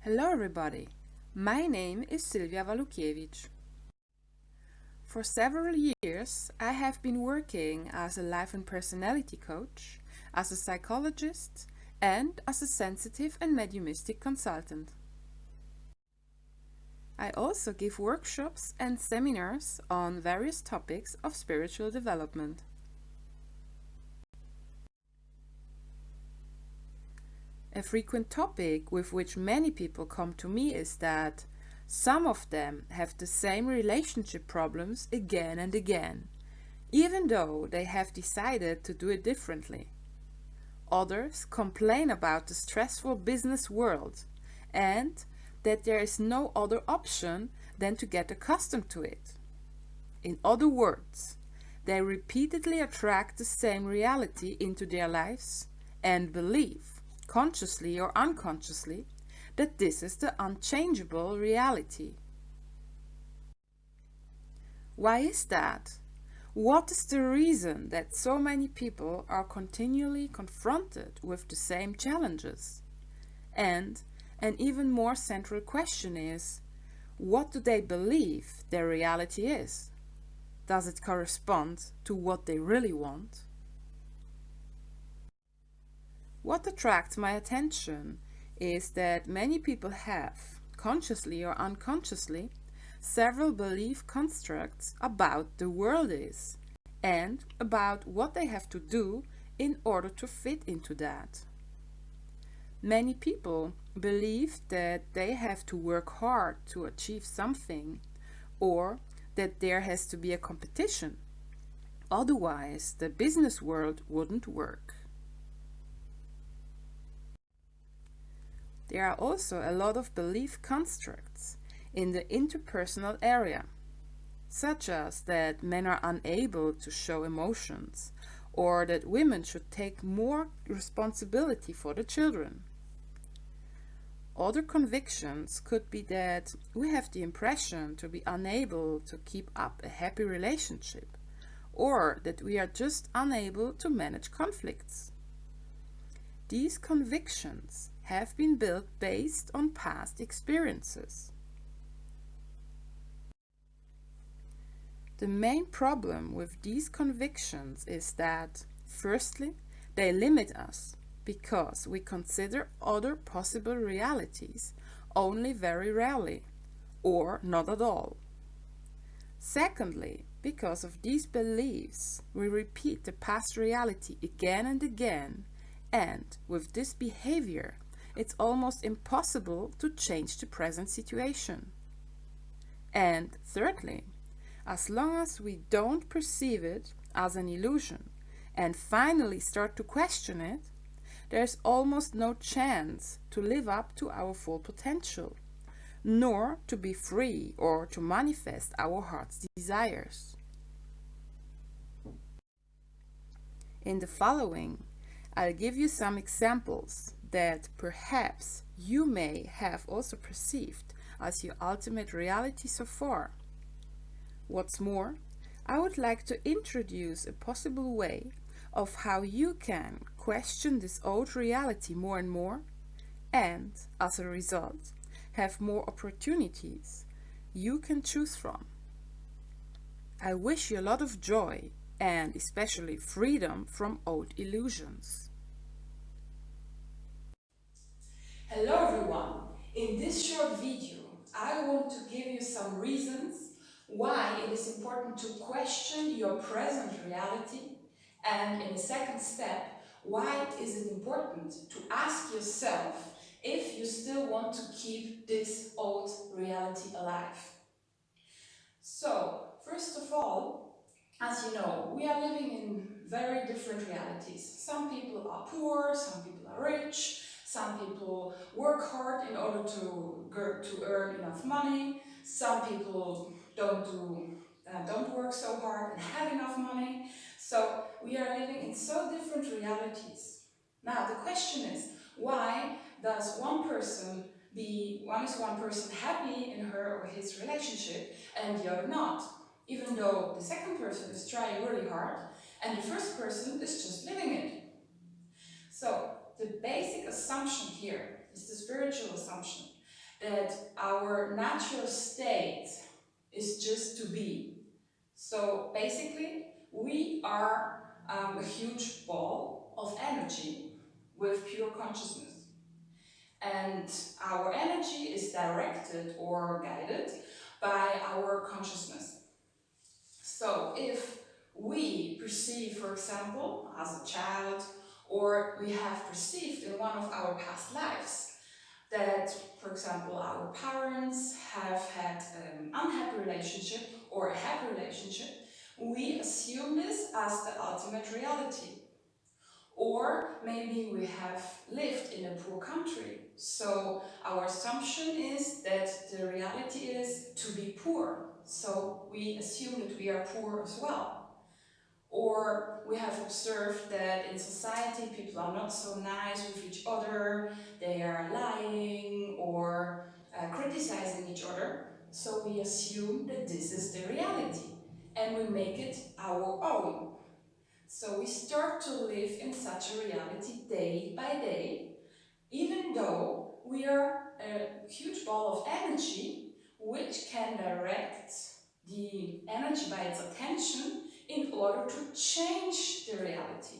Hello everybody, my name is Silvia Walukiewicz. For several years I have been working as a life and personality coach, as a psychologist and as a sensitive and mediumistic consultant. I also give workshops and seminars on various topics of spiritual development. A frequent topic with which many people come to me is that some of them have the same relationship problems again and again, even though they have decided to do it differently. Others complain about the stressful business world and that there is no other option than to get accustomed to it. In other words, they repeatedly attract the same reality into their lives and believe, consciously or unconsciously, that this is the unchangeable reality. Why is that? What is the reason that so many people are continually confronted with the same challenges? And an even more central question is, what do they believe their reality is? Does it correspond to what they really want? What attracts my attention is that many people have, consciously or unconsciously, several belief constructs about the world is and about what they have to do in order to fit into that. Many people believe that they have to work hard to achieve something or that there has to be a competition. Otherwise, the business world wouldn't work. There are also a lot of belief constructs in the interpersonal area, such as that men are unable to show emotions, or that women should take more responsibility for the children. Other convictions could be that we have the impression to be unable to keep up a happy relationship, or that we are just unable to manage conflicts. These convictions have been built based on past experiences. The main problem with these convictions is that, firstly, they limit us because we consider other possible realities only very rarely or not at all. Secondly, because of these beliefs, we repeat the past reality again and again, and with this behavior, it's almost impossible to change the present situation. And thirdly, as long as we don't perceive it as an illusion and finally start to question it, there's almost no chance to live up to our full potential, nor to be free or to manifest our heart's desires. In the following, I'll give you some examples that perhaps you may have also perceived as your ultimate reality so far. What's more, I would like to introduce a possible way of how you can question this old reality more and more, and as a result, have more opportunities you can choose from. I wish you a lot of joy and especially freedom from old illusions. Hello everyone! In this short video, I want to give you some reasons why it is important to question your present reality, and in a second step, why is it important to ask yourself if you still want to keep this old reality alive. So, first of all, as you know, we are living in very different realities. Some people are poor, some people are rich, some people work hard in order to earn enough money. Some people don't work so hard and have enough money. So we are living in so different realities. Now the question is, why does one person happy in her or his relationship and the other not? Even though the second person is trying really hard and the first person is just living it. So the basic assumption here is the spiritual assumption that our natural state is just to be. So basically, we are a huge ball of energy with pure consciousness. And our energy is directed or guided by our consciousness. So if we perceive, for example, as a child, or we have perceived in one of our past lives that, for example, our parents have had an unhappy relationship or a happy relationship, we assume this as the ultimate reality. Or maybe we have lived in a poor country, so our assumption is that the reality is to be poor, so we assume that we are poor as well. Or we have observed that in society people are not so nice with each other, they are lying or criticizing each other, so we assume that this is the reality and we make it our own. So we start to live in such a reality day by day, even though we are a huge ball of energy which can direct the energy by its attention in order to change the reality.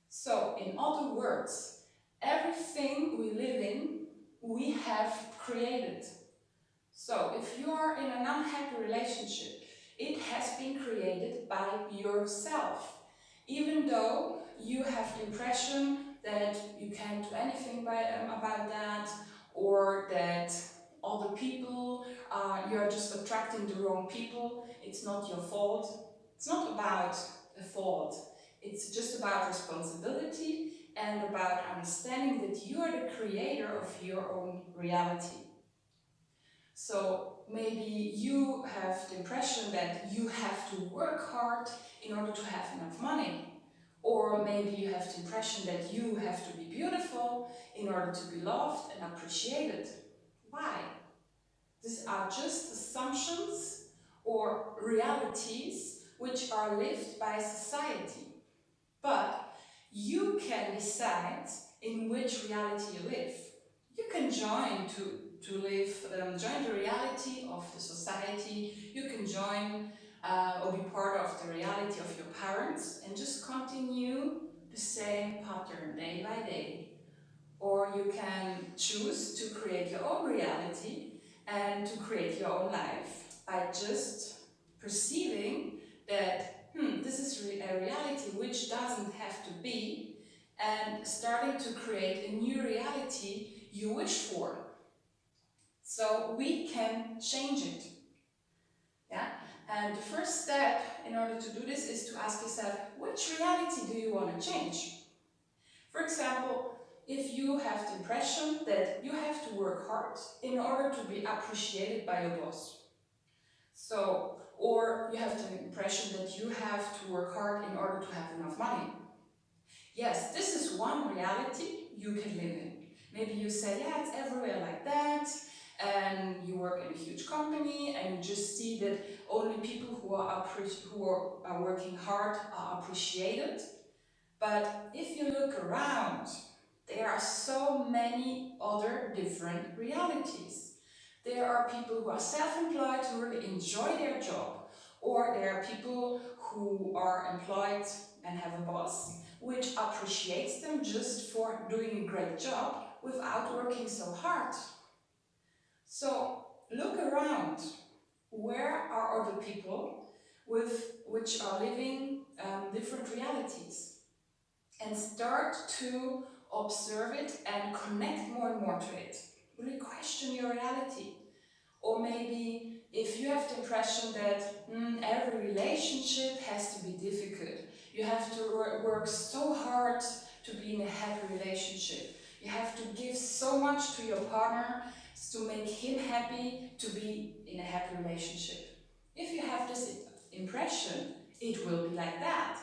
So, in other words, everything we live in, we have created. So, if you are in an unhappy relationship, it has been created by yourself. Even though you have the impression that you can't do anything about that, or that other people, you are just attracting the wrong people, it's not your fault. It's not about a fault. It's just about responsibility and about understanding that you are the creator of your own reality. So maybe you have the impression that you have to work hard in order to have enough money. Or maybe you have the impression that you have to be beautiful in order to be loved and appreciated. Why? These are just assumptions or realities which are lived by society. But you can decide in which reality you live. You can join join the reality of the society. You can join or be part of the reality of your parents and just continue the same pattern day by day. Or you can choose to create your own reality and to create your own life by just perceiving that this is a reality which doesn't have to be, and starting to create a new reality you wish for. So we can change it. Yeah? And the first step in order to do this is to ask yourself, which reality do you want to change? For example, if you have the impression that you have to work hard in order to be appreciated by your boss. So, or you have the impression that you have to work hard in order to have enough money. Yes, this is one reality you can live in. Maybe you say, yeah, it's everywhere like that, and you work in a huge company and you just see that only people who are working hard are appreciated. But if you look around, there are so many other different realities. There are people who are self-employed who really enjoy their job, or there are people who are employed and have a boss which appreciates them just for doing a great job without working so hard. So look around. Where are other people which are living different realities? And start to observe it and connect more and more to it. Really question your reality. Or maybe if you have the impression that every relationship has to be difficult, you have to work so hard to be in a happy relationship, you have to give so much to your partner to make him happy to be in a happy relationship. If you have this impression, it will be like that.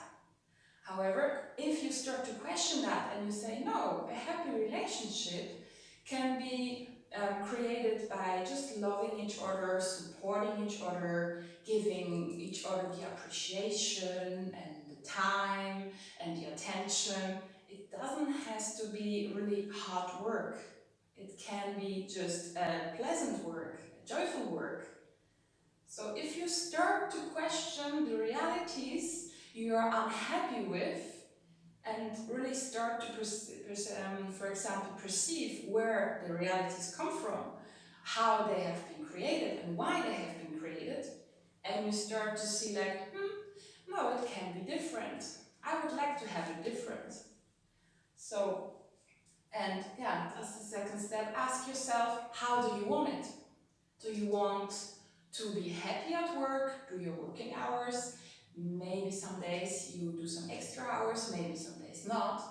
However, if you start to question that and you say, no, a happy relationship can be created by just loving each other, supporting each other, giving each other the appreciation and the time and the attention. It doesn't have to be really hard work. It can be just a pleasant work, a joyful work. So if you start to question the realities you are unhappy with and really start to, for example, perceive where the realities come from, how they have been created and why they have been created, and you start to see like, no, it can be different. I would like to have it different. So, and yeah, that's the second step. Ask yourself, how do you want it? Do you want to be happy at work? Do your working hours? Maybe some days you do some extra hours, maybe some days not.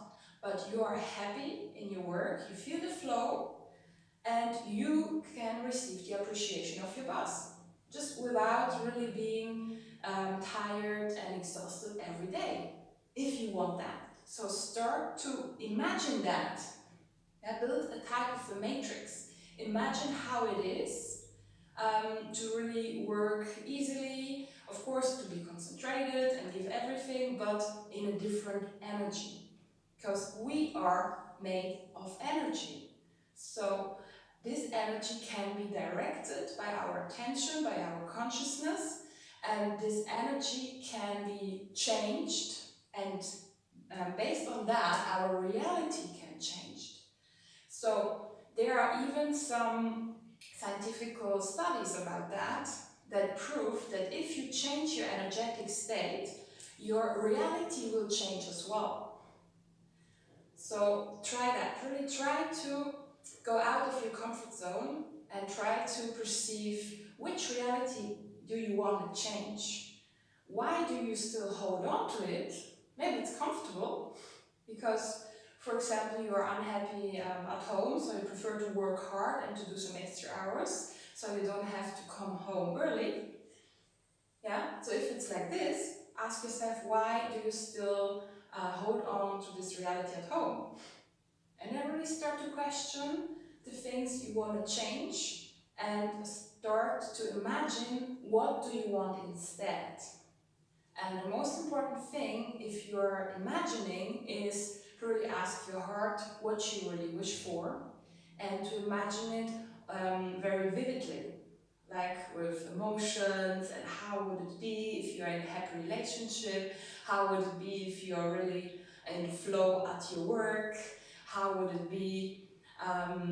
But you are happy in your work, you feel the flow, and you can receive the appreciation of your boss. Just without really being tired and exhausted every day, if you want that. So start to imagine that. Build a type of a matrix. Imagine how it is to really work easily, of course to be concentrated and give everything, but in a different energy. Because we are made of energy. So this energy can be directed by our attention, by our consciousness, and this energy can be changed, and based on that, our reality can change. So there are even some scientific studies about that prove that if you change your energetic state, your reality will change as well. So try that. Really try to go out of your comfort zone and try to perceive which reality do you want to change. Why do you still hold on to it? Maybe it's comfortable because, for example, you are unhappy at home, so you prefer to work hard and to do some extra hours, so you don't have to come home early. Yeah, so if it's like this, ask yourself, why do you still hold on to this reality at home? And then really start to question the things you want to change and start to imagine what do you want instead. And the most important thing, if you're imagining, is to really ask your heart what you really wish for and to imagine it very vividly, like with emotions, and how would it be if you're in a happy relationship, how would it be if you're really in flow at your work, how would it be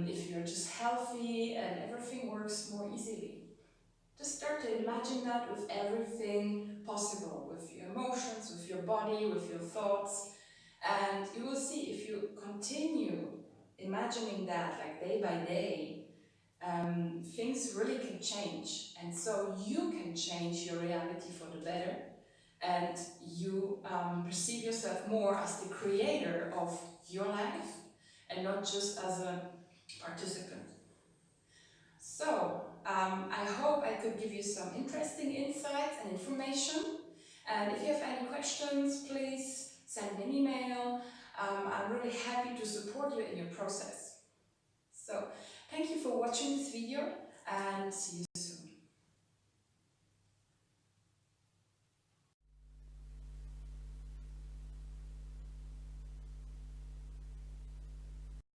if you're just healthy and everything works more easily. Just start to imagine that with everything possible, with your emotions, with your body, with your thoughts, and you will see if you continue imagining that like day by day, things really can change, and so you can change your reality for the better, and you perceive yourself more as the creator of your life and not just as a participant. So, I hope I could give you some interesting insights and information. And if you have any questions, please send me an email. I'm really happy to support you in your process. So, thank you for watching this video and see you soon.